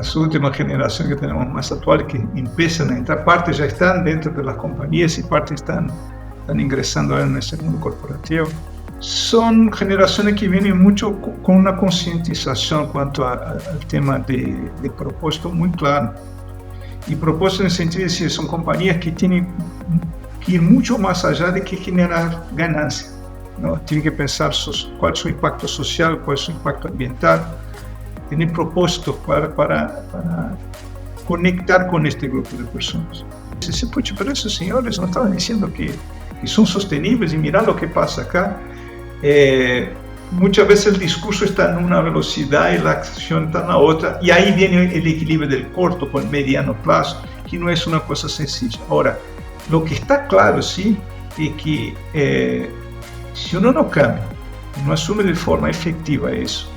las últimas generaciones que tenemos más actuales, que empiezan a entrar, parte ya están dentro de las compañías y parte están ingresando en ese mundo corporativo. Son generaciones que vienen mucho con una concientización cuanto al tema de propósito muy claro. Y propósito en el sentido de decir, son compañías que tienen que ir mucho más allá de que generar ganancias, ¿no? Tienen que pensar cuál es su impacto social, cuál es su impacto ambiental, tener propósitos para conectar con este grupo de personas. Dice, pucha, pero esos señores no estaban diciendo que son sostenibles y mira lo que pasa acá. Muchas veces el discurso está en una velocidad y la acción está en la otra, y ahí viene el equilibrio del corto con el mediano plazo, que no es una cosa sencilla. Ahora, lo que está claro, sí, es que si uno no cambia, no asume de forma efectiva eso,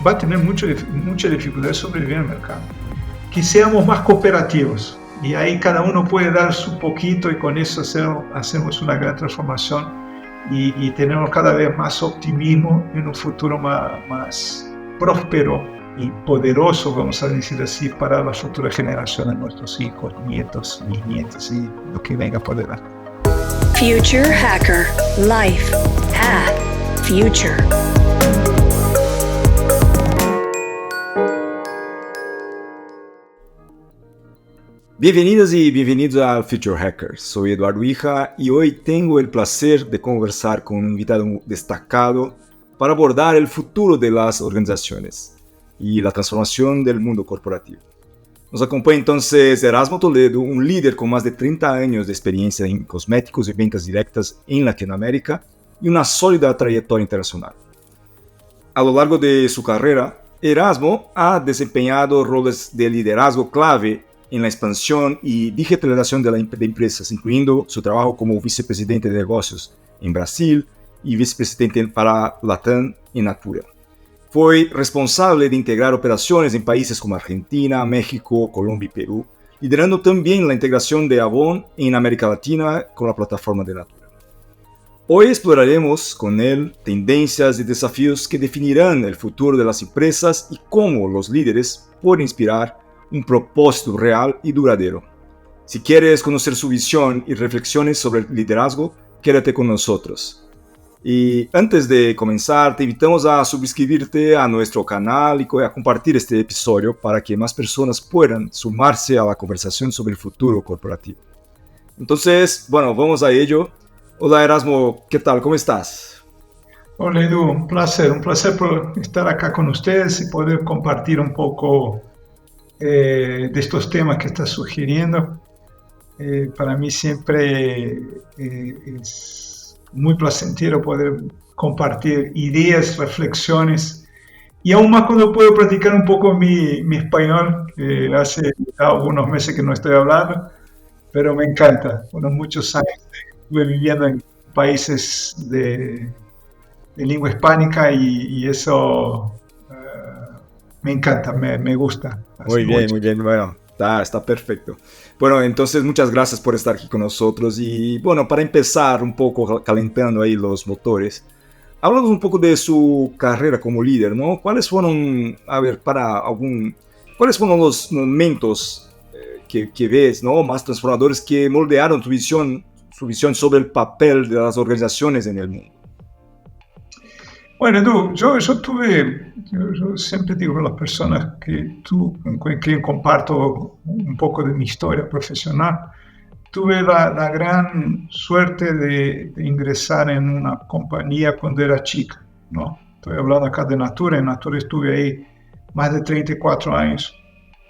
va a tener mucha dificultad de sobrevivir en el mercado. Que seamos más cooperativos, y ahí cada uno puede dar su poquito, y con eso hacemos una gran transformación. Y tenemos cada vez más optimismo en un futuro más próspero y poderoso, vamos a decir así, para las futuras generaciones, nuestros hijos, nietos, bisnietos y lo que venga por delante. Future Hacker. Life. Path. Future. Bienvenidas y bienvenidos a Future Hackers. Soy Eduardo Hija y hoy tengo el placer de conversar con un invitado destacado para abordar el futuro de las organizaciones y la transformación del mundo corporativo. Nos acompaña entonces Erasmo Toledo, un líder con más de 30 años de experiencia en cosméticos y ventas directas en Latinoamérica y una sólida trayectoria internacional. A lo largo de su carrera, Erasmo ha desempeñado roles de liderazgo clave en la expansión y digitalización de empresas, incluyendo su trabajo como vicepresidente de negocios en Brasil y vicepresidente para Latam en Natura. Fue responsable de integrar operaciones en países como Argentina, México, Colombia y Perú, liderando también la integración de Avon en América Latina con la plataforma de Natura. Hoy exploraremos con él tendencias y desafíos que definirán el futuro de las empresas y cómo los líderes pueden inspirar un propósito real y duradero. Si quieres conocer su visión y reflexiones sobre el liderazgo, quédate con nosotros. Y antes de comenzar, te invitamos a suscribirte a nuestro canal y a compartir este episodio para que más personas puedan sumarse a la conversación sobre el futuro corporativo. Entonces, bueno, vamos a ello. Hola Erasmo, ¿qué tal? ¿Cómo estás? Hola Edu, un placer por estar acá con ustedes y poder compartir un poco de estos temas que estás sugiriendo. Para mí siempre es muy placentero poder compartir ideas, reflexiones, y aún más cuando puedo practicar un poco mi español, que hace algunos meses que no estoy hablando, pero me encanta. Bueno, muchos años estuve viviendo en países de lengua hispánica y eso me encanta, me gusta. Muy bien, bueno, está perfecto. Bueno, entonces muchas gracias por estar aquí con nosotros y bueno, para empezar un poco calentando ahí los motores, háblanos un poco de su carrera como líder, ¿no? ¿Cuáles fueron los momentos que ves, ¿no? Más transformadores que moldearon su visión sobre el papel de las organizaciones en el mundo? Bueno, Edu, yo siempre digo a las personas con quien comparto un poco de mi historia profesional, tuve la gran suerte de ingresar en una compañía cuando era chica, ¿no? Estoy hablando acá de Natura. En Natura estuve ahí más de 34 años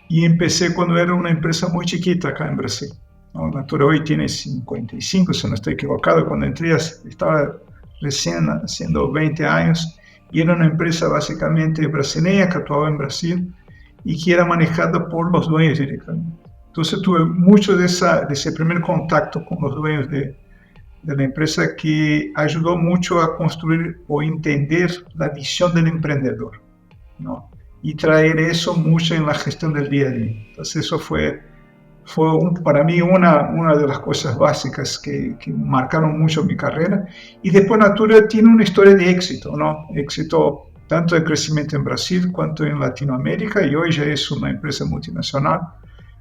y empecé cuando era una empresa muy chiquita acá en Brasil, ¿no? Natura hoy tiene 55, si no estoy equivocado. Cuando entré estaba recién haciendo 20 años, y era una empresa básicamente brasileña que actuaba en Brasil y que era manejada por los dueños directamente. Entonces tuve mucho de ese primer contacto con los dueños de la empresa, que ayudó mucho a construir o entender la visión del emprendedor, ¿no? Y traer eso mucho en la gestión del día a día. Entonces eso fue para mí una de las cosas básicas que marcaron mucho mi carrera. Y después Natura tiene una historia de éxito, ¿no? Éxito tanto de crecimiento en Brasil cuanto en Latinoamérica, y hoy ya es una empresa multinacional.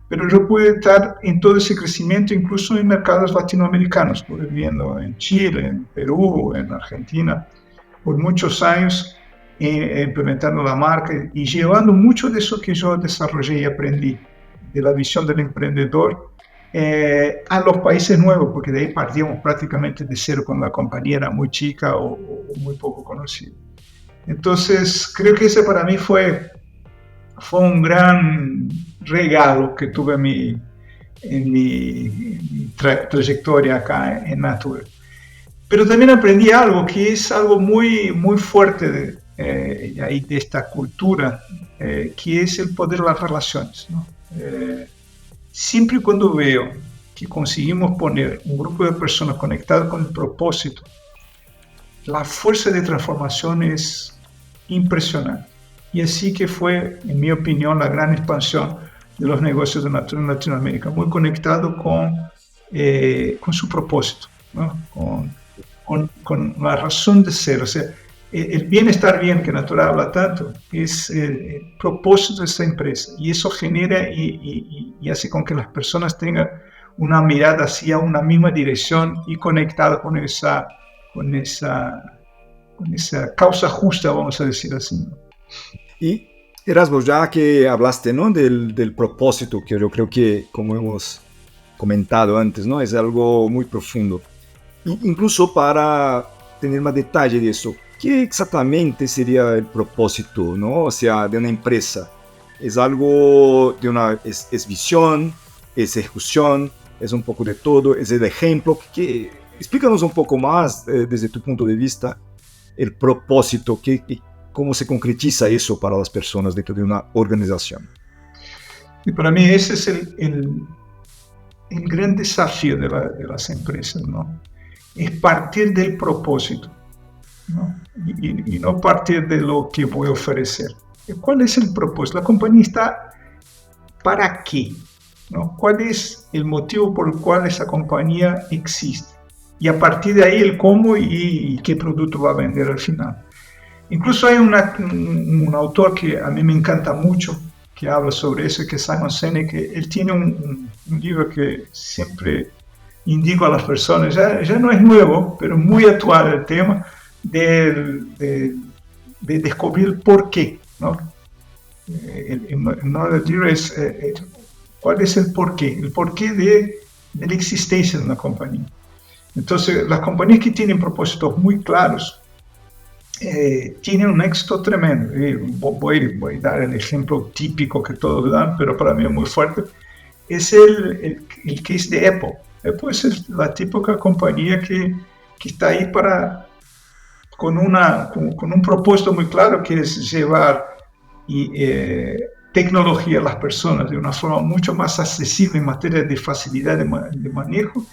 Pero yo pude estar en todo ese crecimiento, incluso en mercados latinoamericanos, viviendo en Chile, en Perú, en Argentina, por muchos años, implementando la marca y llevando mucho de eso que yo desarrollé y aprendí, de la visión del emprendedor, a los países nuevos, porque de ahí partíamos prácticamente de cero cuando la compañía era muy chica o muy poco conocida. Entonces, creo que ese para mí fue un gran regalo que tuve en mi trayectoria acá en Natura. Pero también aprendí algo que es algo muy, muy fuerte de esta cultura, que es el poder de las relaciones, ¿no? Siempre cuando veo que conseguimos poner un grupo de personas conectadas con el propósito, la fuerza de transformación es impresionante. Y así que fue, en mi opinión, la gran expansión de los negocios de Natura en Latinoamérica, muy conectado con su propósito, ¿no? Con la razón de ser. O sea, el bienestar bien que Natura habla tanto es el propósito de esta empresa, y eso genera y hace con que las personas tengan una mirada hacia una misma dirección y conectada con esa causa justa, vamos a decir así, ¿no? Y Erasmo, ya que hablaste, ¿no?, del propósito, que yo creo que, como hemos comentado antes, ¿no?, es algo muy profundo. Incluso para tener más detalle de eso, ¿qué exactamente sería el propósito, ¿no?, o sea, de una empresa? ¿Es algo de es visión, es ejecución, es un poco de todo, es el ejemplo? Explícanos un poco más, desde tu punto de vista, el propósito, cómo se concretiza eso para las personas dentro de una organización. Y para mí ese es el gran desafío de las empresas, ¿no? Es partir del propósito, ¿no? Y no partir de lo que voy a ofrecer. ¿Cuál es el propósito? La compañía está ¿para qué? ¿No? ¿Cuál es el motivo por el cual esa compañía existe? Y a partir de ahí el cómo y qué producto va a vender al final. Incluso hay un autor que a mí me encanta mucho, que habla sobre eso, que es Simon Sinek. Él tiene un libro que siempre indico a las personas, ya no es nuevo, pero muy actual el tema, de descubrir el por qué, ¿no? El nombre del libro es ¿cuál es el porqué? El porqué de la existencia de una compañía. Entonces, las compañías que tienen propósitos muy claros tienen un éxito tremendo. Voy a dar el ejemplo típico que todos dan, pero para mí es muy fuerte. Es el case de Apple. Apple es la típica compañía que está ahí con un propósito muy claro, que es llevar tecnología a las personas de una forma mucho más accesible en materia de facilidad de manejo.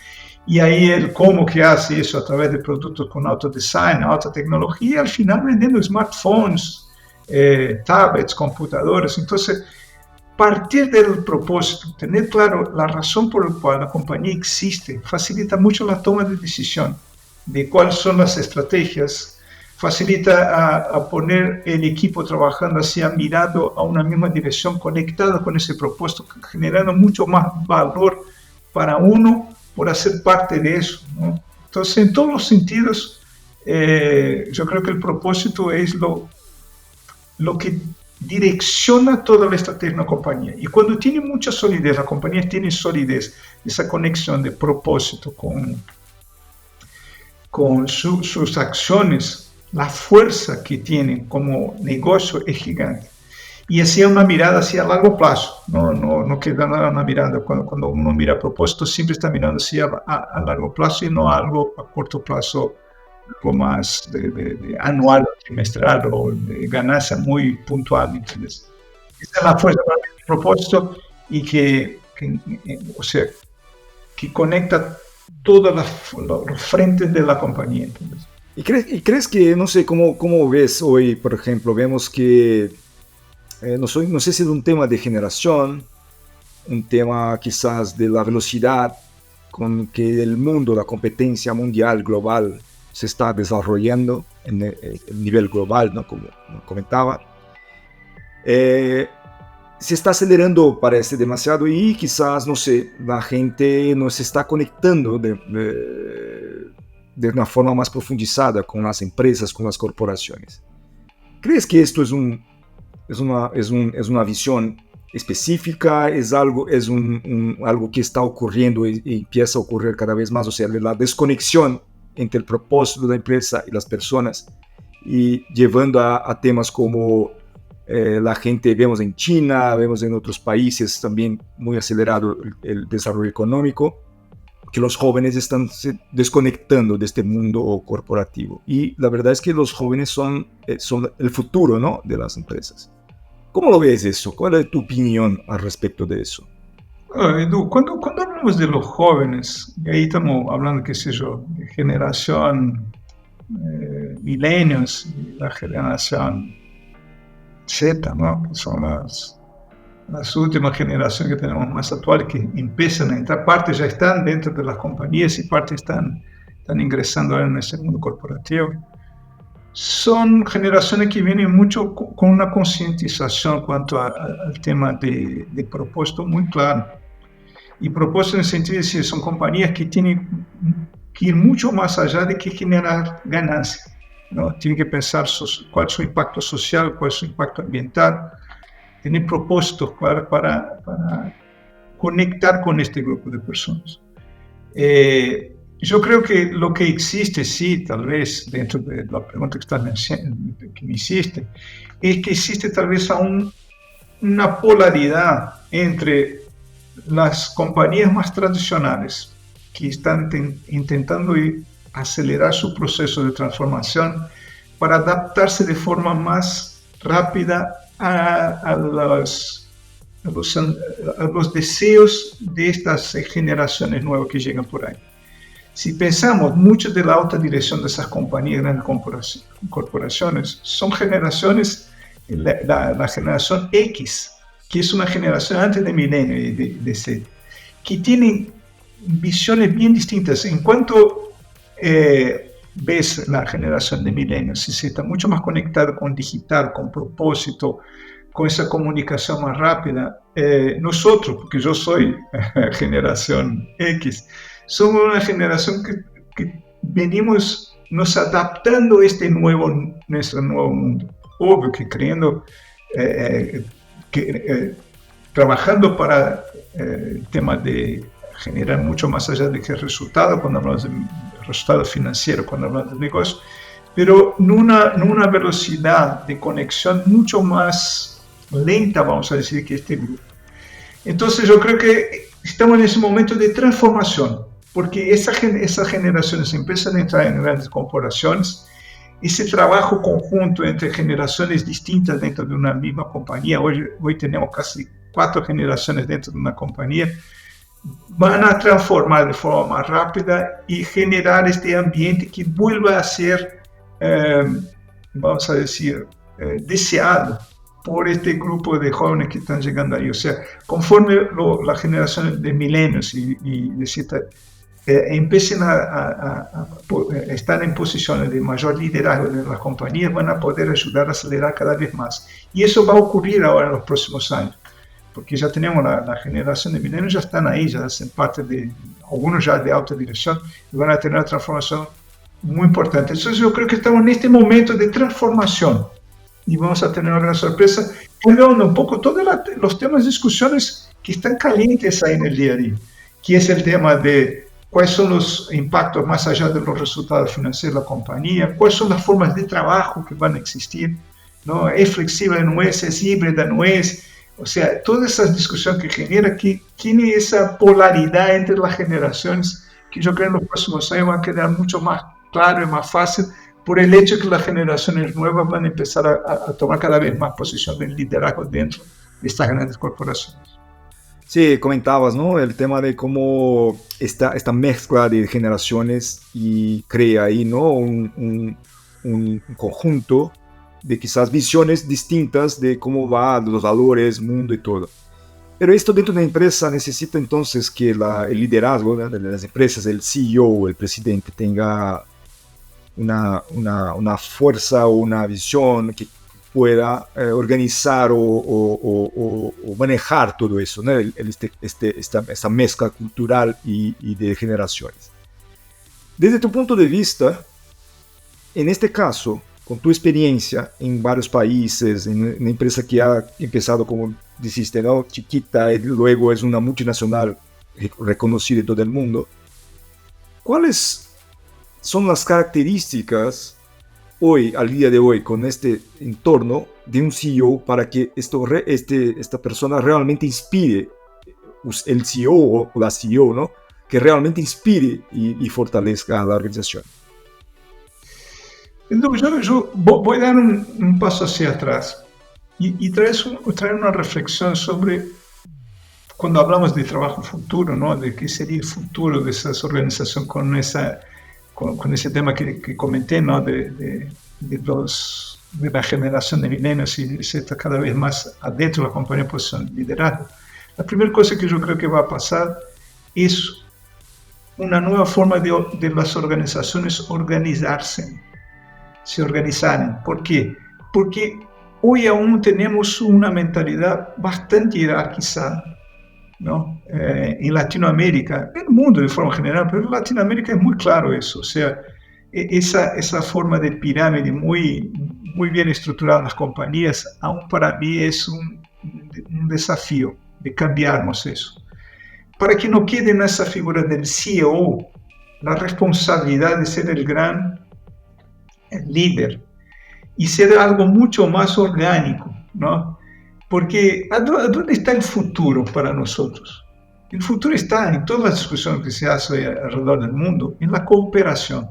Y ahí el cómo que hace eso a través de productos con alto design, alta tecnología, al final vendiendo smartphones, tablets, computadoras. Entonces, partir del propósito, tener claro la razón por la cual la compañía existe, facilita mucho la toma de decisión de cuáles son las estrategias, facilita a poner el equipo trabajando así, mirado a una misma dirección, conectado con ese propósito, generando mucho más valor para uno por hacer parte de eso, ¿no? Entonces, en todos los sentidos, yo creo que el propósito es lo que direcciona toda la estrategia de una compañía. Y cuando tiene mucha solidez, la compañía tiene solidez, esa conexión de propósito con sus acciones, la fuerza que tienen como negocio es gigante. Y así es una mirada hacia a largo plazo, no queda nada una mirada, cuando uno mira a propósito, siempre está mirando hacia a largo plazo y no algo a corto plazo, algo más de anual, trimestral o de ganancia muy puntual. ¿Entiendes? Esa es la fuerza del propósito y que conecta todos los frentes de la compañía. ¿Entiendes? ¿Y crees que, no sé, cómo ves hoy, por ejemplo, vemos que no sé si es un tema de generación, un tema quizás de la velocidad con que el mundo, la competencia mundial, global, se está desarrollando en el nivel global, ¿no? Como comentaba. Se está acelerando, parece demasiado, y quizás, no sé, la gente no se está conectando de una forma más profundizada con las empresas, con las corporaciones. ¿Crees que esto es una visión específica, es algo que está ocurriendo y empieza a ocurrir cada vez más, o sea, la desconexión entre el propósito de la empresa y las personas, y llevando a temas como la gente, vemos en China, vemos en otros países también muy acelerado el desarrollo económico, que los jóvenes están se desconectando de este mundo corporativo. Y la verdad es que los jóvenes son el futuro, ¿no?, de las empresas. ¿Cómo lo ves eso? ¿Cuál es tu opinión al respecto de eso? Edu, cuando hablamos de los jóvenes, y ahí estamos hablando, qué sé yo, de generación millennials, y la generación Z, ¿no?, que son las últimas generaciones que tenemos más actuales, que empiezan a entrar, parte ya están dentro de las compañías y parte están ingresando ahora en ese mundo corporativo. Son generaciones que vienen mucho con una concientización cuanto al tema de propósito muy claro. Y propósito en el sentido de decir, son compañías que tienen que ir mucho más allá de que generar ganancias, ¿no? Tienen que pensar cuál es su impacto social, cuál es su impacto ambiental, tener propósitos para conectar con este grupo de personas. Yo creo que lo que existe, sí, tal vez, dentro de la pregunta que me hiciste, es que existe tal vez aún una polaridad entre las compañías más tradicionales, que están intentando acelerar su proceso de transformación para adaptarse de forma más rápida a los deseos de estas generaciones nuevas que llegan por ahí. Si pensamos, mucho de la alta dirección de esas compañías, grandes corporaciones, son generaciones, la generación X, que es una generación antes de milenio y de Z, que tienen visiones bien distintas. En cuanto ves la generación de milenios, si se está mucho más conectada con digital, con propósito, con esa comunicación más rápida. Nosotros, porque yo soy generación X, somos una generación que venimos nos adaptando a nuestro nuevo mundo. Obvio que creyendo, trabajando para el tema de generar mucho más allá de que el resultado, cuando hablamos de resultado financiero, cuando hablamos de negocios, pero en una velocidad de conexión mucho más lenta, vamos a decir, que este grupo. Entonces yo creo que estamos en ese momento de transformación, porque esas generaciones empiezan a entrar en grandes corporaciones. Ese trabajo conjunto entre generaciones distintas dentro de una misma compañía, hoy tenemos casi 4 generaciones dentro de una compañía, van a transformar de forma más rápida y generar este ambiente que vuelva a ser, vamos a decir, deseado por este grupo de jóvenes que están llegando ahí. O sea, conforme las generaciones de milenios y de cierta, empiecen a estar en posiciones de mayor liderazgo en las compañías, van a poder ayudar a acelerar cada vez más. Y eso va a ocurrir ahora en los próximos años, porque ya tenemos la generación de milenios, ya están ahí, ya hacen parte de, algunos ya de alta dirección, y van a tener una transformación muy importante. Entonces yo creo que estamos en este momento de transformación, y vamos a tener una gran sorpresa, cambiando un poco todos los temas de discusiones que están calientes ahí en el día a día, que es el tema de cuáles son los impactos más allá de los resultados financieros de la compañía, cuáles son las formas de trabajo que van a existir, ¿no? ¿Es flexible? ¿No es? ¿Es híbrida? ¿No es? O sea, toda esa discusión que genera, que tiene esa polaridad entre las generaciones, que yo creo en los próximos años va a quedar mucho más claro y más fácil, por el hecho de que las generaciones nuevas van a empezar a tomar cada vez más posición de liderazgo dentro de estas grandes corporaciones. Sí, comentabas, ¿no?, el tema de cómo esta mezcla de generaciones y crea ahí, ¿no?, un conjunto de quizás visiones distintas de cómo va los valores, mundo y todo. Pero esto dentro de la empresa necesita entonces que el liderazgo, ¿no?, de las empresas, el CEO o el presidente tenga una fuerza o una visión que pueda organizar o manejar todo eso, ¿no? Esta mezcla cultural y de generaciones. Desde tu punto de vista, en este caso, con tu experiencia en varios países, en una empresa que ha empezado, como dijiste, ¿no?, chiquita y luego es una multinacional reconocida en todo el mundo, ¿cuáles son las características hoy, al día de hoy, con este entorno de un CEO para que esta persona realmente inspire, el CEO o la CEO, ¿no?, que realmente inspire y fortalezca a la organización? Entonces, yo voy a dar un paso hacia atrás y traer una reflexión sobre cuando hablamos de trabajo futuro, ¿no?, de qué sería el futuro de esas organizaciones con ese tema que comenté, ¿no?, de la generación de milenios y se está cada vez más adentro de la compañía, pues son liderazgo. La primera cosa que yo creo que va a pasar es una nueva forma de las organizaciones se organizaran. ¿Por qué? Porque hoy aún tenemos una mentalidad bastante jerarquizada, ¿no? En Latinoamérica, en el mundo de forma general, pero en Latinoamérica es muy claro eso. O sea, esa forma de pirámide muy bien estructurada en las compañías, aún para mí es un desafío de cambiarnos eso. Para que no quede en esa figura del CEO la responsabilidad de ser el gran líder y ser algo mucho más orgánico, ¿no? Porque ¿dónde está el futuro para nosotros? El futuro está en todas las discusiones que se hacen alrededor del mundo, en la cooperación.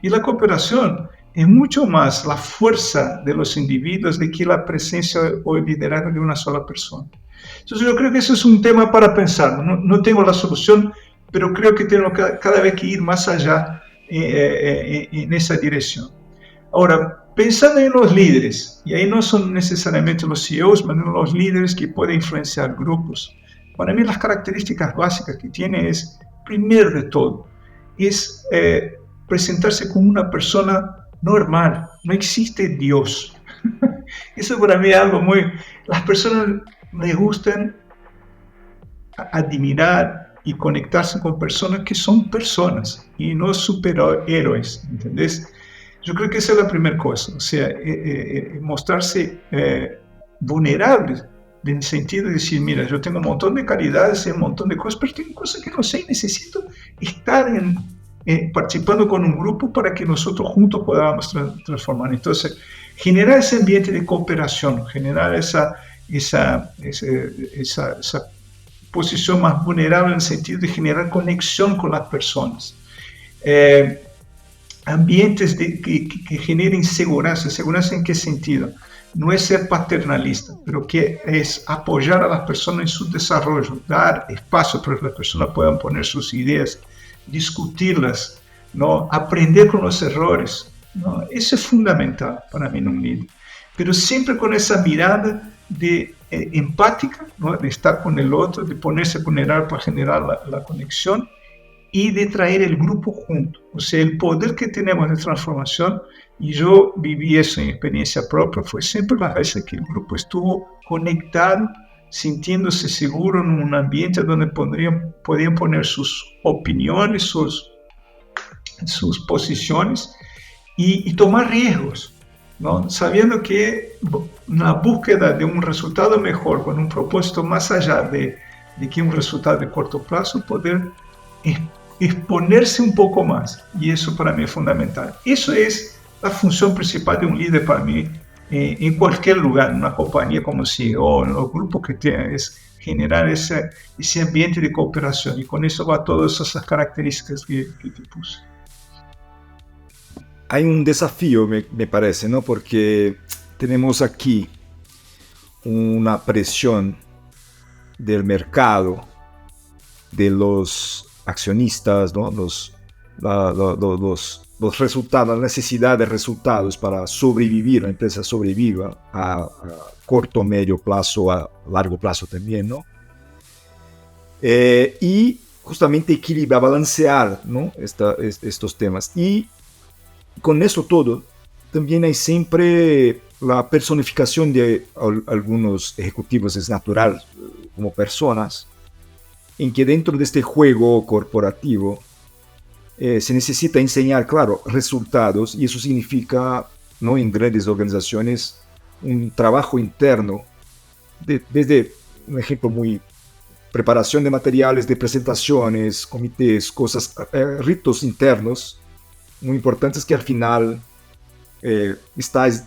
Y la cooperación es mucho más la fuerza de los individuos de que la presencia o el liderazgo de una sola persona. Entonces yo creo que eso es un tema para pensar. No tengo la solución, pero creo que tenemos cada vez que ir más allá en esa dirección. Ahora, pensando en los líderes, y ahí no son necesariamente los CEOs, sino los líderes que pueden influenciar grupos. Para mí las características básicas que tiene es, primero de todo, es presentarse como una persona normal. No existe Dios. Eso para mí es algo muy... Las personas les gustan admirar y conectarse con personas que son personas y no superhéroes, ¿entendés? Yo creo que esa es la primera cosa, o sea, mostrarse vulnerable en el sentido de decir, mira, yo tengo un montón de calidades y un montón de cosas, pero tengo cosas que no sé y necesito estar participando con un grupo para que nosotros juntos podamos transformar. Entonces, generar ese ambiente de cooperación, generar esa posición más vulnerable en el sentido de generar conexión con las personas. Ambientes que generen seguridad. ¿Seguridad en qué sentido? No es ser paternalista, pero que es apoyar a las personas en su desarrollo, dar espacio para que las personas puedan poner sus ideas, discutirlas, ¿no? Aprender con los errores, ¿no? Eso es fundamental para mí en un líder, pero siempre con esa mirada de empática, ¿no?, de estar con el otro, de ponerse vulnerable para generar la conexión y de traer el grupo junto. O sea, el poder que tenemos de transformación, y yo viví eso en experiencia propia, fue siempre la vez que el grupo estuvo conectado, sintiéndose seguro en un ambiente donde podían poner sus opiniones, sus posiciones y tomar riesgos, ¿no? Sabiendo que la búsqueda de un resultado mejor, con un propósito más allá de que un resultado de corto plazo, poder exponerse un poco más. Y eso para mí es fundamental. Eso es la función principal de un líder para mí, en cualquier lugar, en una compañía como CEO, en los grupos que tienen, es generar ese ambiente de cooperación. Y con eso va todas esas características que te puse. Hay un desafío, me parece, ¿no? Porque tenemos aquí una presión del mercado, de los accionistas, ¿no? Los resultados, la necesidad de resultados para sobrevivir, la empresa sobreviva a corto, medio plazo, a largo plazo también, ¿no? Y justamente equilibrar, balancear, ¿no?, estos temas. Y con eso todo, también hay siempre la personificación de algunos ejecutivos, es natural, como personas, en que dentro de este juego corporativo se necesita enseñar, claro, resultados, y eso significa, ¿no?, en grandes organizaciones, un trabajo interno, desde un ejemplo muy preparación de materiales, de presentaciones, comités, cosas, ritos internos muy importantes que al final estás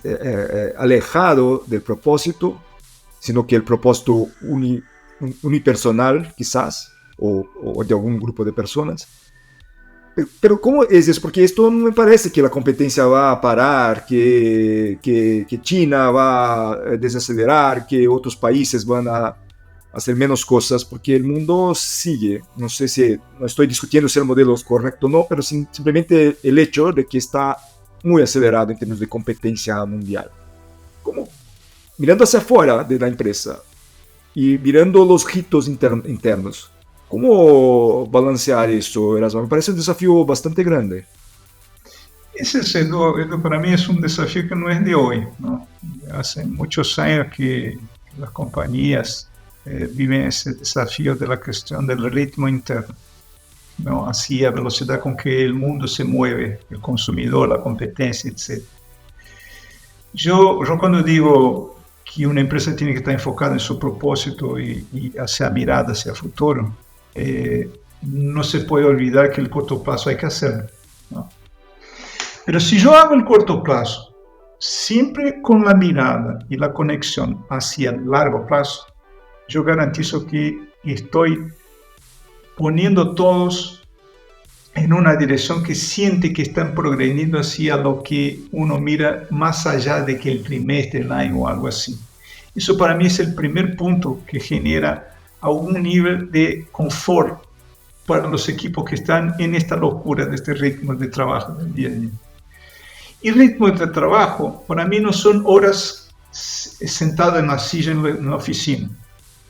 alejado del propósito, sino que el propósito unipersonal, quizás, o de algún grupo de personas. Pero ¿cómo es eso? Porque esto no me parece que la competencia va a parar, que China va a desacelerar, que otros países van a hacer menos cosas, porque el mundo sigue. No sé si, no estoy discutiendo si el modelo es correcto o no, pero simplemente el hecho de que está muy acelerado en términos de competencia mundial. ¿Cómo? Mirando hacia afuera de la empresa y mirando los hitos internos, ¿cómo balancear eso, Erasmo? Me parece un desafío bastante grande. Ese para mí es un desafío que no es de hoy, ¿no? Hace muchos años que las compañías viven ese desafío de la cuestión del ritmo interno, ¿no? Así, la velocidad con que el mundo se mueve, el consumidor, la competencia, etc. Yo cuando digo que una empresa tiene que estar enfocada en su propósito y hacia mirada hacia el futuro, no se puede olvidar que el corto plazo hay que hacerlo, ¿no? Pero si yo hago el corto plazo, siempre con la mirada y la conexión hacia el largo plazo, yo garantizo que estoy poniendo todos en una dirección que siente que están progrediendo hacia lo que uno mira más allá de que el trimestre, el año o algo así. Eso para mí es el primer punto que genera algún nivel de confort para los equipos que están en esta locura de este ritmo de trabajo del día a día. Y ritmo de trabajo para mí no son horas sentado en la silla en la oficina.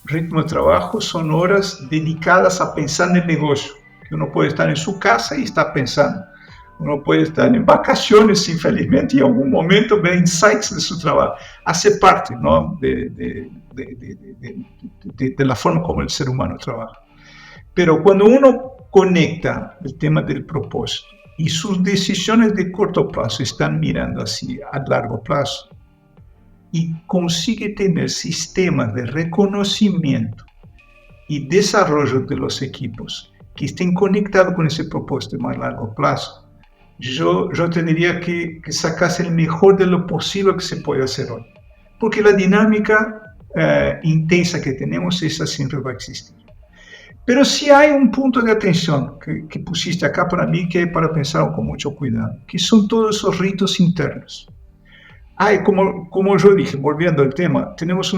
Ritmo de trabajo son horas dedicadas a pensar en el negocio. Que uno puede estar en su casa y está pensando. Uno puede estar en vacaciones, infelizmente, y en algún momento ver insights de su trabajo. Hace parte, ¿no?, de la forma como el ser humano trabaja. Pero cuando uno conecta el tema del propósito y sus decisiones de corto plazo están mirando así a largo plazo y consigue tener sistemas de reconocimiento y desarrollo de los equipos que estén conectados con ese propósito de más largo plazo, yo tendría que sacarse el mejor de lo posible que se puede hacer hoy. Porque la dinámica intensa que tenemos, esa siempre va a existir. Pero sí hay un punto de atención que pusiste acá para mí, que hay para pensar con mucho cuidado, que son todos esos ritos internos. Como yo dije, volviendo al tema, tenemos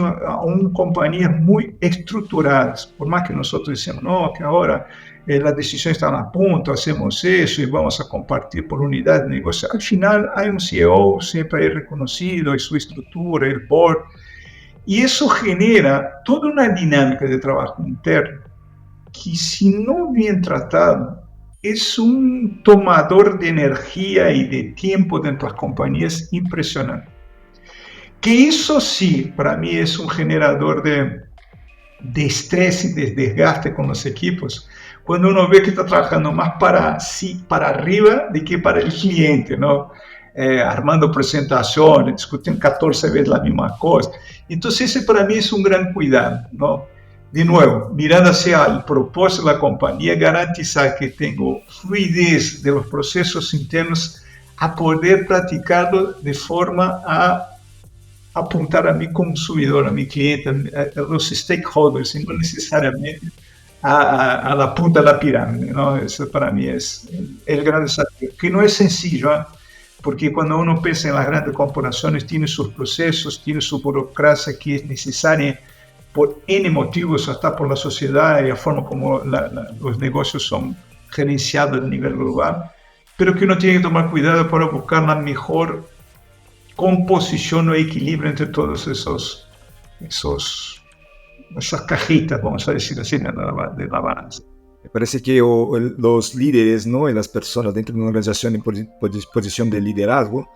compañías muy estructuradas, por más que nosotros decimos, no, que ahora las decisiones están a punto, hacemos eso y vamos a compartir por unidad de negocio. Al final hay un CEO siempre ahí reconocido, y su estructura, el board, y eso genera toda una dinámica de trabajo interno que, si no bien tratado, es un tomador de energía y de tiempo dentro de las compañías impresionante. Que eso sí, para mí es un generador de estrés y de desgaste con los equipos, cuando uno ve que está trabajando más para arriba de que para el cliente, ¿no? Armando presentaciones, discutiendo 14 veces la misma cosa. Entonces ese para mí es un gran cuidado, ¿no? De nuevo, mirando hacia el propósito de la compañía, garantizar que tengo fluidez de los procesos internos a poder practicarlo de forma a apuntar a mi consumidor, a mi cliente, a los stakeholders, y no necesariamente a la punta de la pirámide, ¿no? Eso para mí es el gran desafío, que no es sencillo, ¿eh? Porque cuando uno piensa en las grandes corporaciones, tiene sus procesos, tiene su burocracia que es necesaria por N motivos, hasta por la sociedad y la forma como los negocios son gerenciados a nivel global, pero que uno tiene que tomar cuidado para buscar la mejor composición o equilibrio entre todos esas cajitas, vamos a decir así, de la balanza. Me parece que los líderes, ¿no? Y las personas dentro de una organización en posición de liderazgo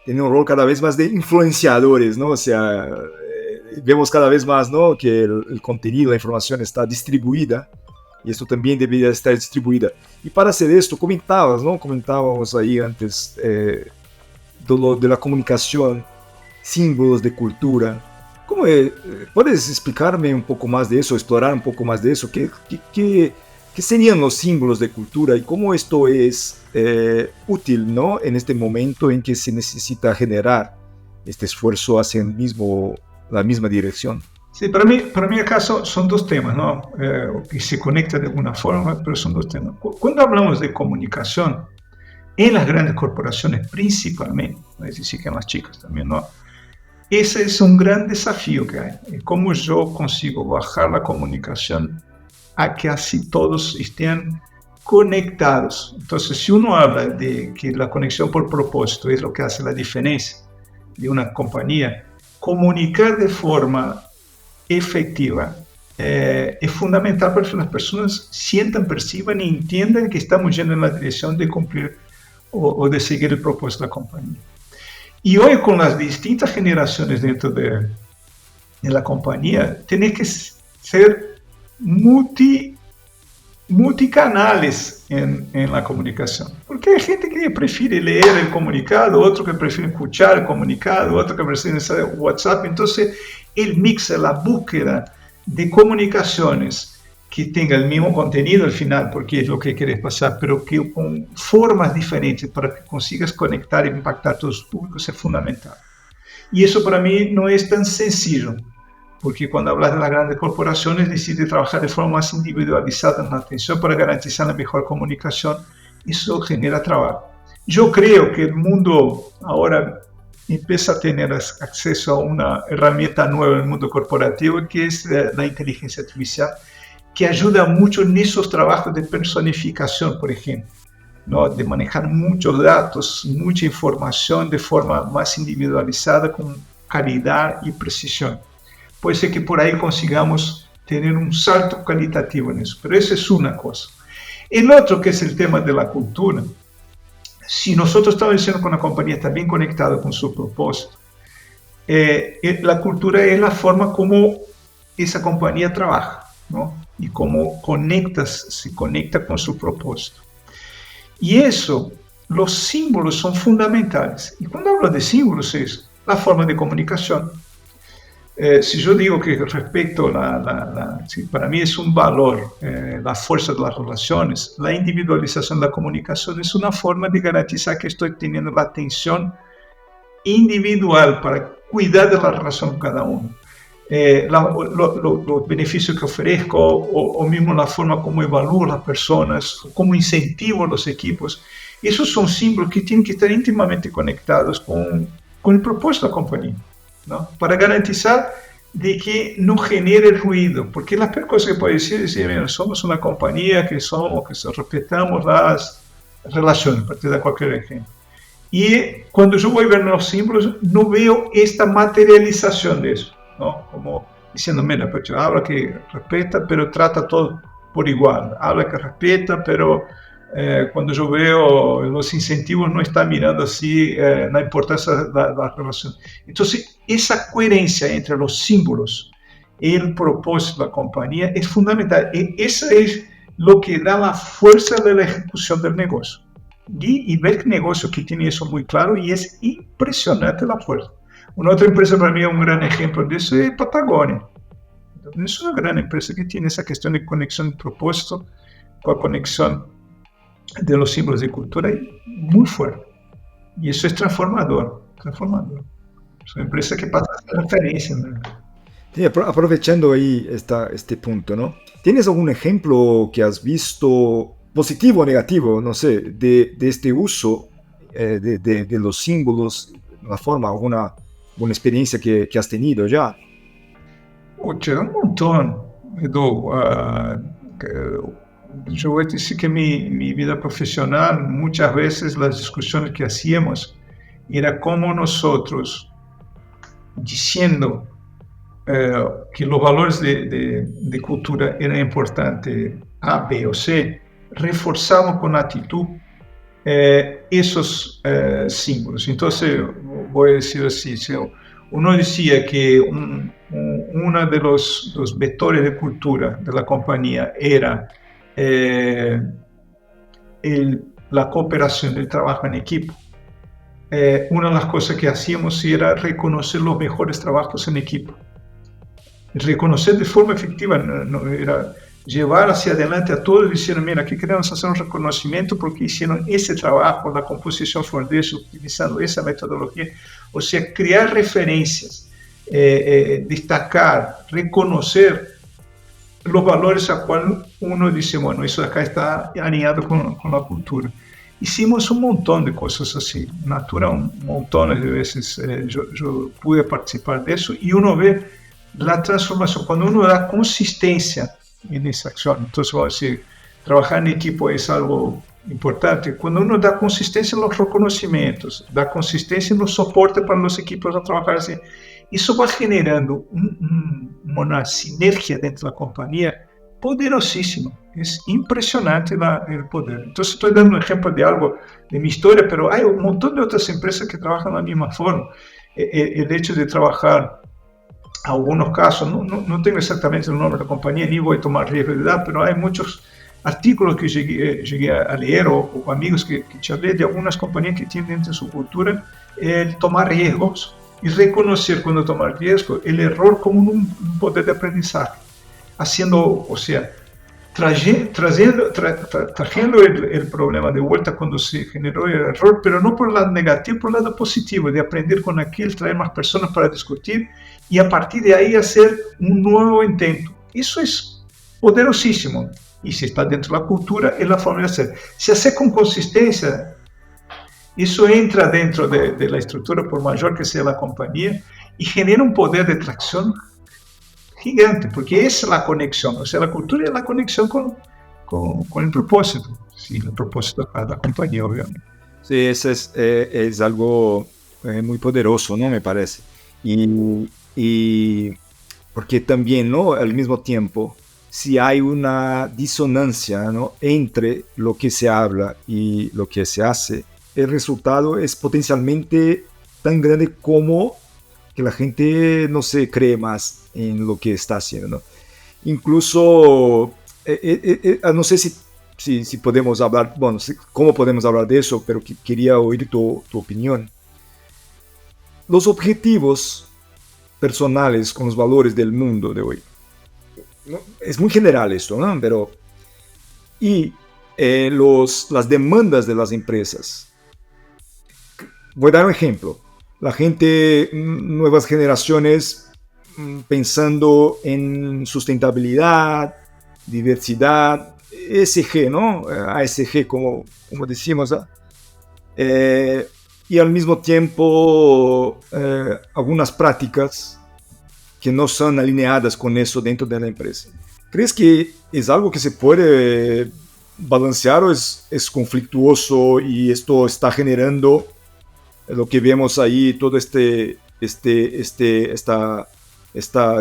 tienen un rol cada vez más de influenciadores, ¿no? O sea, vemos cada vez más, ¿no? Que el contenido, la información está distribuida y esto también debería estar distribuida. Y para hacer esto, comentábamos ahí antes de la comunicación, símbolos de cultura. ¿Cómo puedes explicarme un poco más de eso, explorar un poco más de eso? ¿Qué serían los símbolos de cultura y cómo esto es útil, ¿no? En este momento en que se necesita generar este esfuerzo hacia la misma dirección? Sí, para mí acaso son dos temas, ¿no? Que se conectan de alguna forma, pero son dos temas. Cuando hablamos de comunicación, en las grandes corporaciones principalmente, es decir, que en las chicas también, ¿no? Ese es un gran desafío que hay. Cómo yo consigo bajar la comunicación a que así todos estén conectados. Entonces, si uno habla de que la conexión por propósito es lo que hace la diferencia de una compañía, comunicar de forma efectiva es fundamental para que las personas sientan, perciban y entiendan que estamos yendo en la dirección de cumplir o de seguir el propósito de la compañía. Y hoy, con las distintas generaciones dentro de la compañía, tenés que ser multicanales en la comunicación. Porque hay gente que prefiere leer el comunicado, otro que prefiere escuchar el comunicado, otro que prefiere usar WhatsApp. Entonces, el mix, la búsqueda de comunicaciones que tenga el mismo contenido al final, porque es lo que quieres pasar, pero que con formas diferentes para que consigas conectar e impactar a todos los públicos es fundamental. Y eso para mí no es tan sencillo, porque cuando hablas de las grandes corporaciones deciden trabajar de forma más individualizada en la atención para garantizar la mejor comunicación. Eso genera trabajo. Yo creo que el mundo ahora empieza a tener acceso a una herramienta nueva en el mundo corporativo, que es la inteligencia artificial, que ayuda mucho en esos trabajos de personificación, por ejemplo, ¿no? De manejar muchos datos, mucha información de forma más individualizada, con calidad y precisión. Puede ser que por ahí consigamos tener un salto cualitativo en eso, pero esa es una cosa. El otro, que es el tema de la cultura, si nosotros estamos diciendo que una compañía está bien conectada con su propósito, la cultura es la forma como esa compañía trabaja, ¿no? Y cómo se conecta con su propósito. Y eso, los símbolos son fundamentales. Y cuando hablo de símbolos es la forma de comunicación. Si yo digo que respecto si para mí es un valor, la fuerza de las relaciones, la individualización de la comunicación es una forma de garantizar que estoy teniendo la atención individual para cuidar de la relación con cada uno. Los beneficios que ofrezco o mismo la forma como evalúo a las personas, como incentivo a los equipos. Esos son símbolos que tienen que estar íntimamente conectados con el propósito de la compañía, ¿no? Para garantizar de que no genere ruido, porque las peores cosas que puede decir es decir, somos una compañía que respetamos las relaciones, para te dar cualquier ejemplo. Y cuando yo voy a ver los símbolos, no veo esta materialización de eso, ¿no? Como diciendo, mira, pues habla que respeta, pero trata todo por igual. Habla que respeta, pero cuando yo veo los incentivos no está mirando así la importancia de la relación. Entonces, esa coherencia entre los símbolos y el propósito de la compañía es fundamental. Y eso es lo que da la fuerza de la ejecución del negocio. Y ver negocio que tiene eso muy claro y es impresionante la fuerza. Una otra empresa para mí, un gran ejemplo de eso es Patagonia. Es una gran empresa que tiene esa cuestión de conexión de propósito con la conexión de los símbolos de cultura muy fuerte. Y eso es transformador. Es una empresa que pasa a ser referencia, ¿no? Sí, aprovechando ahí este punto, ¿no? ¿Tienes algún ejemplo que has visto, positivo o negativo, no sé, de este uso de los símbolos, una forma, alguna experiencia que has tenido ya? Oye, un montón, Edu. Yo voy a decir que mi vida profesional, muchas veces las discusiones que hacíamos era cómo nosotros, diciendo que los valores de cultura eran importantes A, B o C, reforzamos con actitud esos símbolos. Entonces, voy a decir así, si uno decía que uno de los vectores de cultura de la compañía era la cooperación, el trabajo en equipo. Una de las cosas que hacíamos era reconocer los mejores trabajos en equipo. Reconocer de forma efectiva, no era llevar hacia adelante a todos diciendo, mira, aquí queremos hacer un reconocimiento porque hicieron ese trabajo, la composición fue de eso, utilizando esa metodología. O sea, crear referencias, destacar, reconocer los valores a cual uno dice, bueno, eso acá está alineado con la cultura. Hicimos un montón de cosas así, Natura montones de veces yo pude participar de eso y uno ve la transformación, cuando uno da consistencia en esa acción. Entonces, voy a decir, trabajar en equipo es algo importante. Cuando uno da consistencia en los reconocimientos, da consistencia en los soportes para los equipos a trabajar así, eso va generando una sinergia dentro de la compañía poderosísima. Es impresionante el poder. Entonces, estoy dando un ejemplo de algo de mi historia, pero hay un montón de otras empresas que trabajan de la misma forma. El hecho de trabajar, algunos casos, no tengo exactamente el nombre de la compañía, ni voy a tomar riesgo de edad, pero hay muchos artículos que llegué a leer o amigos que charlé de algunas compañías que tienen dentro de su cultura el tomar riesgos y reconocer cuando tomar riesgo el error como un poder de aprendizaje, haciendo, o sea, trayendo el problema de vuelta cuando se generó el error, pero no por el lado negativo, por el lado positivo, de aprender con aquel, traer más personas para discutir y a partir de ahí hacer un nuevo intento. Eso es poderosísimo. Y si está dentro de la cultura, es la forma de hacer. Si hace con consistencia, eso entra dentro de la estructura, por mayor que sea la compañía, y genera un poder de tracción gigante, porque es la conexión. O sea, la cultura es la conexión con el propósito. Sí, el propósito de la compañía, obviamente. Sí, eso es algo muy poderoso, ¿no? Me parece. Y porque también, ¿no? Al mismo tiempo, si hay una disonancia, ¿no? Entre lo que se habla y lo que se hace, el resultado es potencialmente tan grande como que la gente no se cree más en lo que está haciendo, ¿no? Incluso, no sé si podemos hablar, bueno, cómo podemos hablar de eso, pero quería oír tu opinión. Los objetivos personales con los valores del mundo de hoy. ¿No? Es muy general esto, ¿no? Pero, y las demandas de las empresas. Voy a dar un ejemplo. La gente, nuevas generaciones, pensando en sustentabilidad, diversidad, ESG, ¿no? ASG, como decimos. Y al mismo tiempo, algunas prácticas que no son alineadas con eso dentro de la empresa. ¿Crees que es algo que se puede balancear o es conflictuoso y esto está generando lo que vemos ahí, todo esta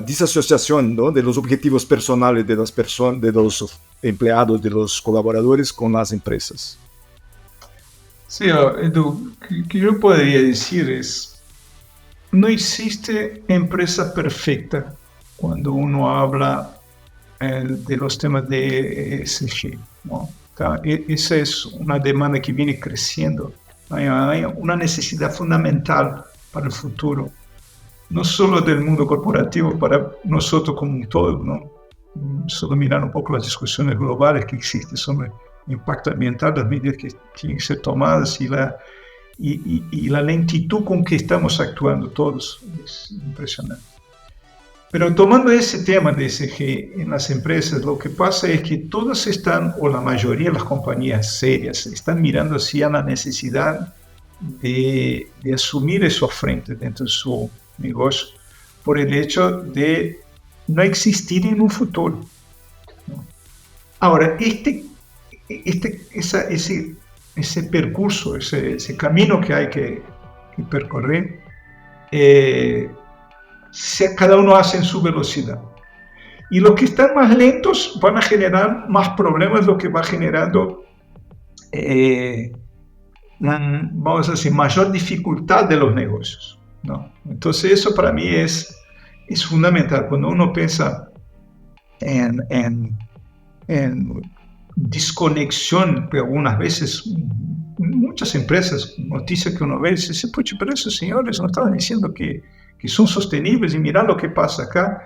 disasociación, ¿no? De los objetivos personales de las personas, de los empleados, de los colaboradores con las empresas? Sí, Edu, que yo podría decir es, no existe empresa perfecta cuando uno habla de los temas de ESG, ¿no? Esa es una demanda que viene creciendo. Hay una necesidad fundamental para el futuro, no solo del mundo corporativo, para nosotros como un todo, ¿no? Solo mirar un poco las discusiones globales que existen sobre el impacto ambiental, las medidas que tienen que ser tomadas y la lentitud con que estamos actuando todos. Es impresionante. Pero tomando ese tema de ESG en las empresas, lo que pasa es que todas están, o la mayoría de las compañías serias, están mirando hacia la necesidad de asumir eso a frente dentro de su negocio, por el hecho de no existir en un futuro, ¿no? Ahora, ese percurso, ese camino que hay que percorrer, cada uno hace en su velocidad. Y los que están más lentos van a generar más problemas, lo que va generando, vamos a decir, mayor dificultad de los negocios, ¿no? Entonces eso para mí es fundamental. Cuando uno piensa en desconexión, pero algunas veces muchas empresas, noticias que uno ve, dice, pucha, pero esos señores no estaban diciendo que son sostenibles y mira lo que pasa acá.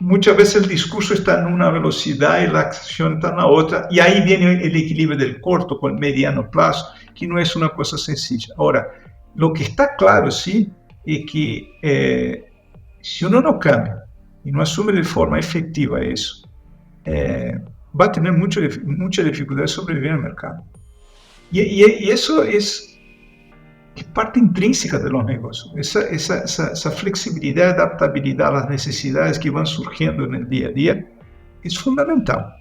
Muchas veces el discurso está en una velocidad y la acción está en la otra, y ahí viene el equilibrio del corto con el mediano plazo, que no es una cosa sencilla. Ahora, lo que está claro, sí, es que si uno no cambia y no asume de forma efectiva eso, va a tener mucha dificultad de sobrevivir en el mercado. Y eso es parte intrínseca de los negocios, esa flexibilidad, adaptabilidad a las necesidades que van surgiendo en el día a día es fundamental,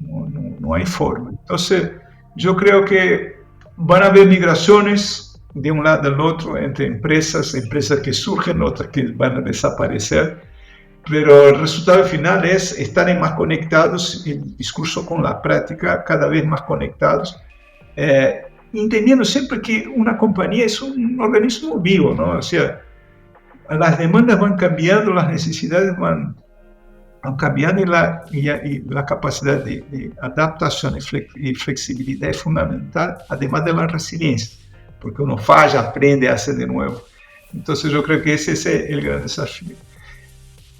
no hay forma. Entonces yo creo que van a haber migraciones de un lado al otro entre empresas que surgen, otras que van a desaparecer, pero el resultado final es estar más conectados, el discurso con la práctica, cada vez más conectados, entendiendo siempre que una compañía es un organismo vivo, ¿no? O sea, las demandas van cambiando, las necesidades van cambiando, y la capacidad de adaptación y flexibilidad es fundamental, además de la resiliencia, porque uno falla, aprende, hace de nuevo. Entonces yo creo que ese es el gran desafío.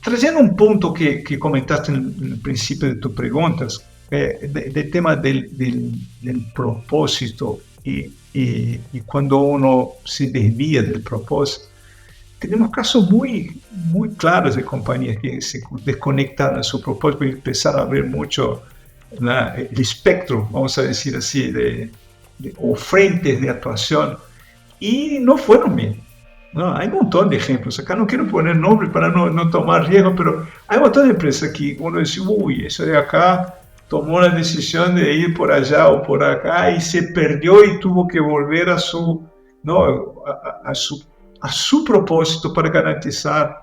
Trayendo un punto que comentaste en el principio de tus preguntas, del tema del propósito, y cuando uno se desvía del propósito, tenemos casos muy claros de compañías que se desconectaron de su propósito y empezaron a ver mucho el espectro, vamos a decir así, o frentes de actuación, y no fueron bien. No, hay un montón de ejemplos. Acá no quiero poner nombres para no tomar riesgo, pero hay un montón de empresas que uno dice, uy, eso de acá tomó la decisión de ir por allá o por acá y se perdió y tuvo que volver a su propósito para garantizar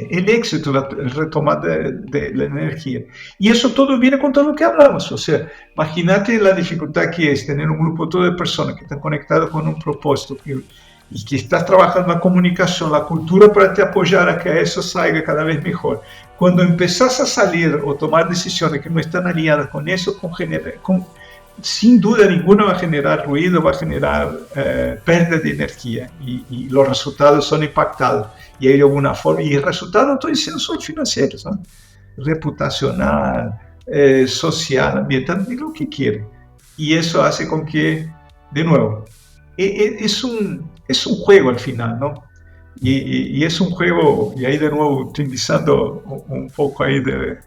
el éxito, la retomada de la energía. Y eso todo viene con todo lo que hablamos. O sea, imagínate la dificultad que es tener un grupo todo de personas que están conectadas con un propósito y que estás trabajando la comunicación, la cultura para te apoyar a que eso salga cada vez mejor. Cuando empezás a salir o tomar decisiones que no están alineadas con eso, sin duda ninguna va a generar ruido, va a generar pérdida de energía, y los resultados son impactados. Y hay de alguna forma, y el resultado no estoy diciendo son financieros, ¿no? Reputacional, social, ambiental, de lo que quieren. Y eso hace con que, de nuevo, es un juego al final, ¿no? Y es un juego, y ahí de nuevo utilizando un poco ahí de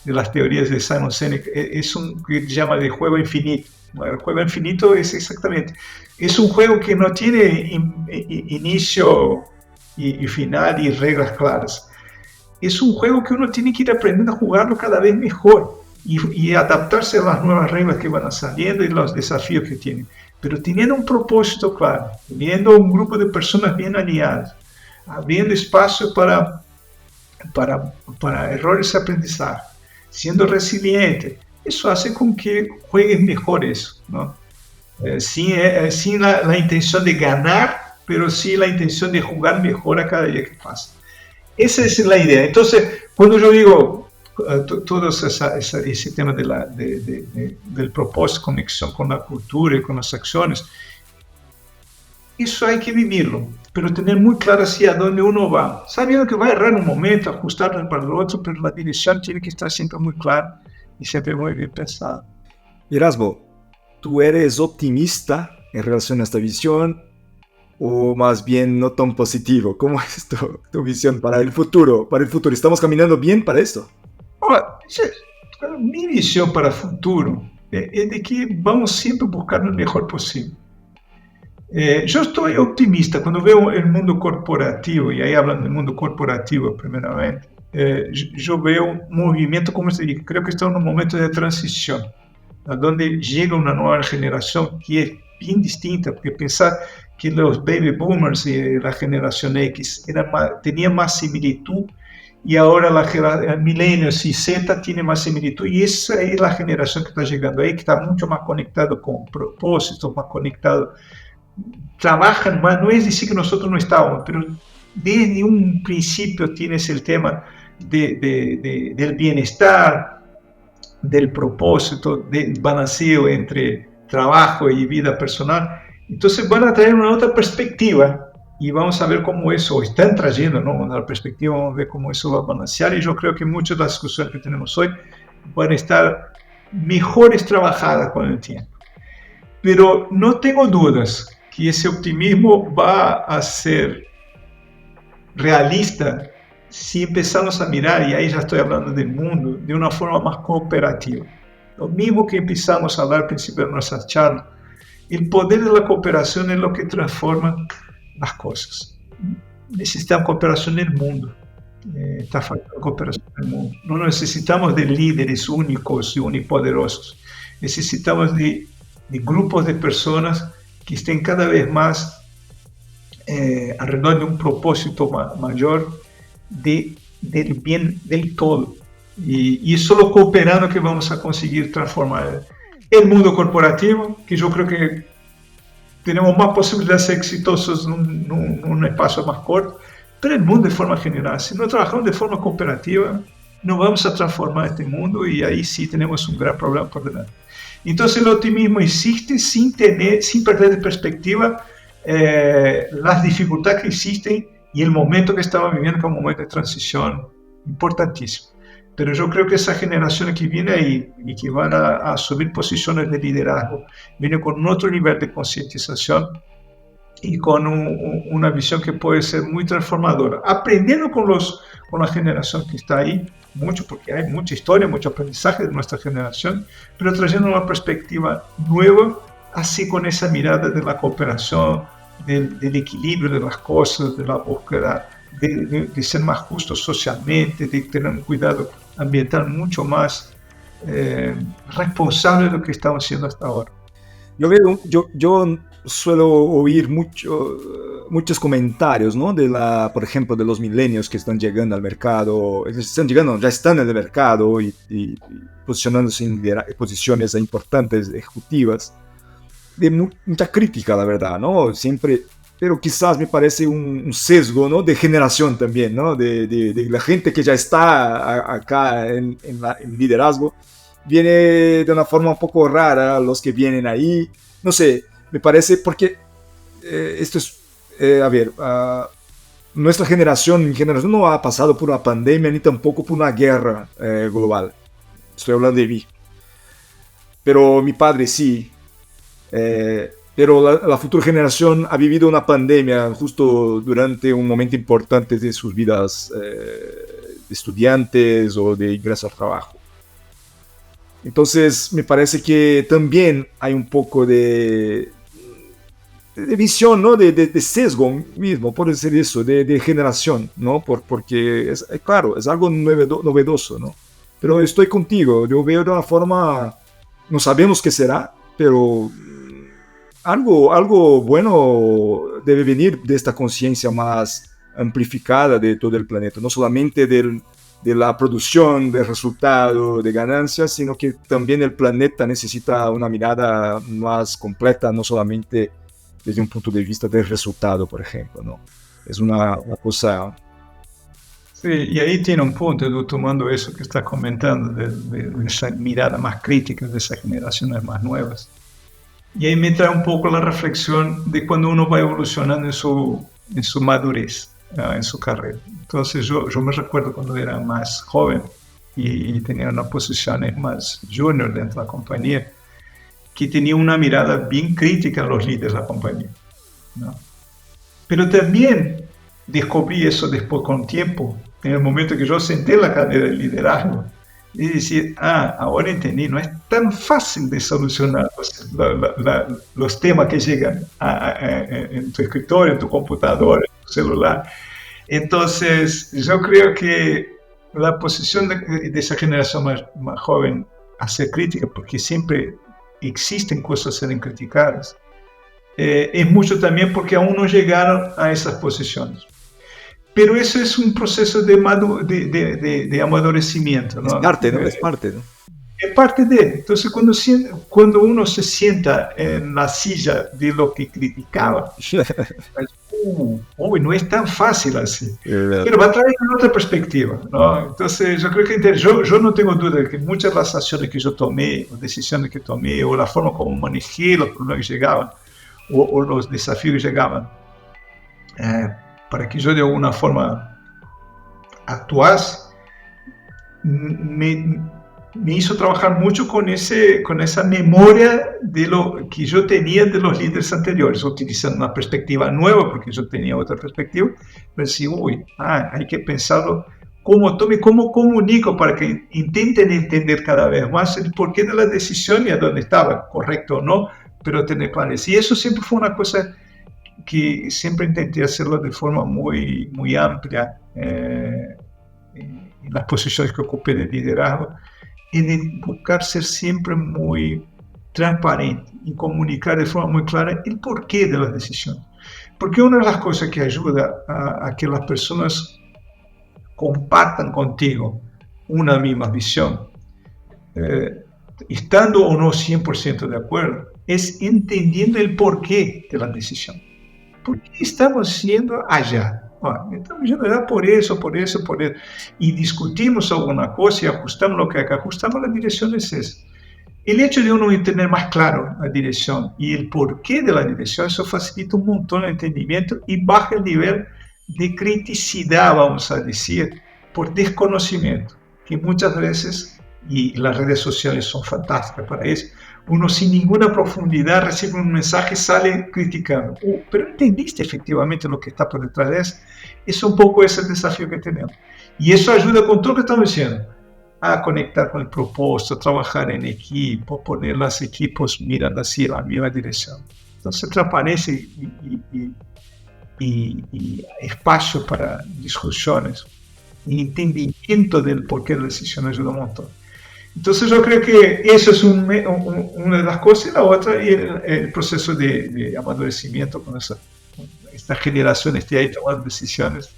las teorías de Simon Sinek, es un que se llama de juego infinito. El juego infinito es exactamente, es un juego que no tiene inicio y final y reglas claras. Es un juego que uno tiene que ir aprendiendo a jugarlo cada vez mejor y adaptarse a las nuevas reglas que van saliendo y los desafíos que tienen, pero teniendo un propósito claro, teniendo un grupo de personas bien aliadas, abriendo espacio para errores de aprendizaje, siendo resiliente. Eso hace con que juegues mejor eso, ¿no? Sin la intención de ganar, pero sí la intención de jugar mejor a cada día que pasa. Esa es la idea. Entonces, cuando yo digo todo ese tema del propósito, conexión con la cultura y con las acciones, eso hay que vivirlo, pero tener muy claro hacia dónde uno va, sabiendo que va a errar en un momento, ajustarlo para el otro, pero la dirección tiene que estar siempre muy clara y siempre muy bien pensada. Erasmo, ¿tú eres optimista en relación a esta visión o más bien no tan positivo? ¿Cómo es tu visión para el futuro? ¿Estamos caminando bien para esto? Mi visión para el futuro es de que vamos siempre a buscar lo mejor posible. Yo estoy optimista cuando veo el mundo corporativo, y ahí hablan del mundo corporativo primeramente. Yo veo un movimiento, como se dice, creo que está en un momento de transición, donde llega una nueva generación que es bien distinta, porque pensar que los baby boomers y la generación X tenían más similitud y ahora la millennials y Z tiene más similitud, y esa es la generación que está llegando ahí, que está mucho más conectado con propósitos, más conectado, trabajan más, no es decir que nosotros no estábamos, pero desde un principio tienes el tema del bienestar, del propósito, del balanceo entre trabajo y vida personal. Entonces van a traer una otra perspectiva y vamos a ver cómo eso, están trayendo, ¿no?, una perspectiva, vamos a ver cómo eso va a balancear, y yo creo que muchas de las discusiones que tenemos hoy van a estar mejores trabajadas con el tiempo. Pero no tengo dudas que ese optimismo va a ser realista si empezamos a mirar, y ahí ya estoy hablando del mundo, de una forma más cooperativa. Lo mismo que empezamos a hablar al principio de nuestra charla, el poder de la cooperación es lo que transforma las cosas. Necesitamos cooperación en el mundo. Está faltando cooperación en el mundo. No necesitamos de líderes únicos y unipoderosos. Necesitamos de grupos de personas que estén cada vez más alrededor de un propósito mayor del bien del todo. Y es solo cooperando que vamos a conseguir transformar el mundo corporativo, que yo creo que tenemos más posibilidades de ser exitosos en un espacio más corto, pero el mundo de forma general. Si no trabajamos de forma cooperativa, no vamos a transformar este mundo, y ahí sí tenemos un gran problema por delante. Entonces el optimismo existe sin perder de perspectiva las dificultades que existen y el momento que estamos viviendo, que es un momento de transición importantísimo. Pero yo creo que esa generación que viene ahí y que van a asumir posiciones de liderazgo, viene con otro nivel de concientización y con una visión que puede ser muy transformadora, aprendiendo con la generación que está ahí, mucho, porque hay mucha historia, mucho aprendizaje de nuestra generación, pero trayendo una perspectiva nueva, así con esa mirada de la cooperación, del equilibrio de las cosas, de la búsqueda de ser más justos socialmente, de tener un cuidado ambiental mucho más responsable de lo que estamos haciendo hasta ahora. Yo suelo oír muchos comentarios, ¿no? Por ejemplo, de los millennials que están llegando al mercado, ya están en el mercado y posicionándose en posiciones importantes ejecutivas, de mucha crítica, la verdad, ¿no? Siempre, pero quizás me parece un sesgo, ¿no?, de generación también, ¿no? De la gente que ya está acá en liderazgo, viene de una forma un poco rara, los que vienen ahí, no sé, me parece, porque esto es, nuestra generación, mi generación no ha pasado por una pandemia ni tampoco por una guerra global, estoy hablando de mí, pero mi padre sí. Pero la futura generación ha vivido una pandemia justo durante un momento importante de sus vidas de estudiantes o de ingreso al trabajo. Entonces me parece que también hay un poco de visión, ¿no?, de sesgo mismo, por decir eso, de generación, ¿no? Porque claro, es algo novedoso, ¿no? Pero estoy contigo, yo veo de una forma, no sabemos qué será, pero algo bueno debe venir de esta conciencia más amplificada de todo el planeta, no solamente de la producción, de resultado, de ganancias, sino que también el planeta necesita una mirada más completa, no solamente desde un punto de vista del resultado, por ejemplo, ¿no? Es una cosa... Sí, y ahí tiene un punto, Edu, tomando eso que estás comentando, de esa mirada más crítica de esas generaciones más nuevas. Y ahí me trae un poco la reflexión de cuando uno va evolucionando en su madurez, en su carrera. Entonces yo me recuerdo cuando era más joven y tenía unas posiciones más junior dentro de la compañía, que tenía una mirada bien crítica a los líderes de la compañía, ¿no? Pero también descubrí eso después con tiempo, en el momento que yo senté la cadena de liderazgo, y decir, ahora entendí, no es tan fácil de solucionar los temas que llegan en tu escritorio, en tu computadora, en tu celular. Entonces, yo creo que la posición de esa generación más joven a ser crítica, porque siempre existen cosas a ser criticadas, es mucho también porque aún no llegaron a esas posiciones. pero eso es un proceso de amadurecimiento, ¿no? Es parte, ¿no? Es parte, ¿no? Es parte de. Entonces, cuando uno se sienta en la silla de lo que criticaba, no es tan fácil así. Pero va a traer otra perspectiva, ¿no? Entonces, yo creo que yo no tengo duda de que muchas de las acciones que yo tomé, o decisiones que tomé, o la forma como manejé los problemas que llegaban, o los desafíos que llegaban, para que yo de alguna forma actuase, me hizo trabajar mucho con esa memoria de lo que yo tenía de los líderes anteriores, utilizando una perspectiva nueva, porque yo tenía otra perspectiva, pero sí, hay que pensarlo cómo comunico para que intenten entender cada vez más el porqué de la decisión y a dónde estaba, correcto o no, pero tener planes. Y eso siempre fue una cosa que siempre intenté hacerlo de forma muy, muy amplia en las posiciones que ocupé de liderazgo, y de buscar ser siempre muy transparente y comunicar de forma muy clara el porqué de las decisiones. Porque una de las cosas que ayuda a que las personas compartan contigo una misma visión, estando o no 100% de acuerdo, es entendiendo el porqué de la decisión. ¿Por qué estamos yendo allá? Estamos yendo por eso. Y discutimos alguna cosa y ajustamos lo que hay que ajustar, la dirección es esa. El hecho de uno tener más claro la dirección y el porqué de la dirección, eso facilita un montón el entendimiento y baja el nivel de criticidad, vamos a decir, por desconocimiento, que muchas veces, y las redes sociales son fantásticas para eso, uno sin ninguna profundidad recibe un mensaje, sale criticando. Pero entendiste efectivamente lo que está por detrás de eso. Es un poco ese desafío que tenemos. Y eso ayuda con todo lo que estamos diciendo, a conectar con el propósito, trabajar en equipo, poner los equipos mirando así en la misma dirección. Entonces transparencia y espacio para discusiones y entendimiento del porqué de la decisión ayuda un montón. Entonces yo creo que eso es una de las cosas, y la otra es el proceso de amadurecimiento con esta generación esté ahí tomando decisiones.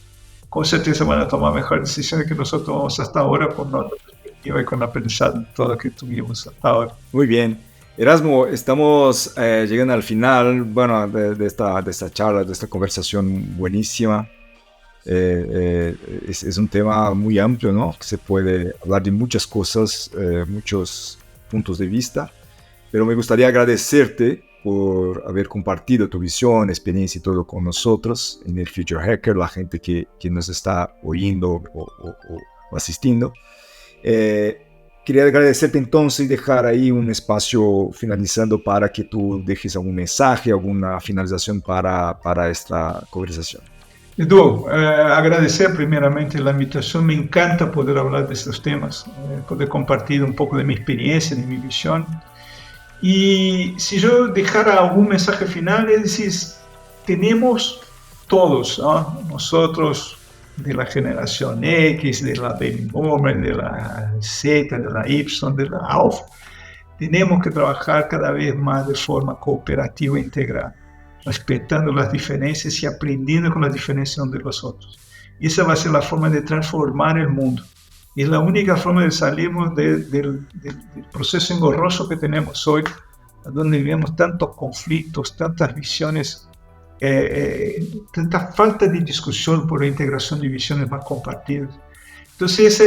Con certeza van a tomar mejores decisiones que nosotros tomamos hasta ahora con nuestra perspectiva y con la pensada en todo lo que tuvimos hasta ahora. Muy bien. Erasmo, estamos llegando al final, bueno, de esta charla, de esta conversación buenísima. Es un tema muy amplio, ¿no? Se puede hablar de muchas cosas, muchos puntos de vista, pero me gustaría agradecerte por haber compartido tu visión, experiencia y todo con nosotros en el Future Hacker, la gente que nos está oyendo o asistiendo. Quería agradecerte entonces y dejar ahí un espacio finalizando para que tú dejes algún mensaje, alguna finalización para esta conversación. Edu, agradecer primeramente la invitación. Me encanta poder hablar de estos temas, poder compartir un poco de mi experiencia, de mi visión. Y si yo dejara algún mensaje final, es decir, tenemos todos, ¿no? Nosotros de la generación X, de la Baby Boomer, de la Z, de la Y, de la Alpha, tenemos que trabajar cada vez más de forma cooperativa e integral, respetando las diferencias y aprendiendo con las diferencias de los otros. Y esa va a ser la forma de transformar el mundo. Y es la única forma de salirnos del proceso engorroso que tenemos hoy, donde vivimos tantos conflictos, tantas visiones, tanta falta de discusión por la integración de visiones más compartidas. Entonces,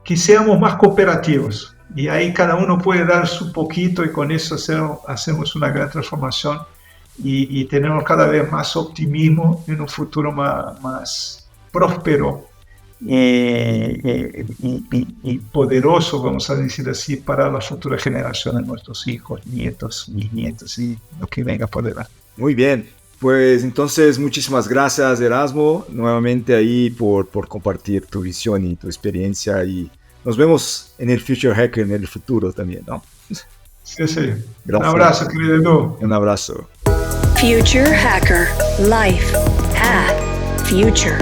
que seamos más cooperativos. Y ahí cada uno puede dar su poquito y con eso hacemos una gran transformación. Y tenemos cada vez más optimismo en un futuro más próspero y poderoso, vamos a decir así, para las futuras generaciones, nuestros hijos, nietos, bisnietos y lo que venga por delante. Muy bien, pues entonces muchísimas gracias, Erasmo, nuevamente ahí por compartir tu visión y tu experiencia, y nos vemos en el Future Hacker en el futuro también, ¿no? Sí. Gracias. Un abrazo, querido. Un abrazo. Future Hacker. Life. Path. Future.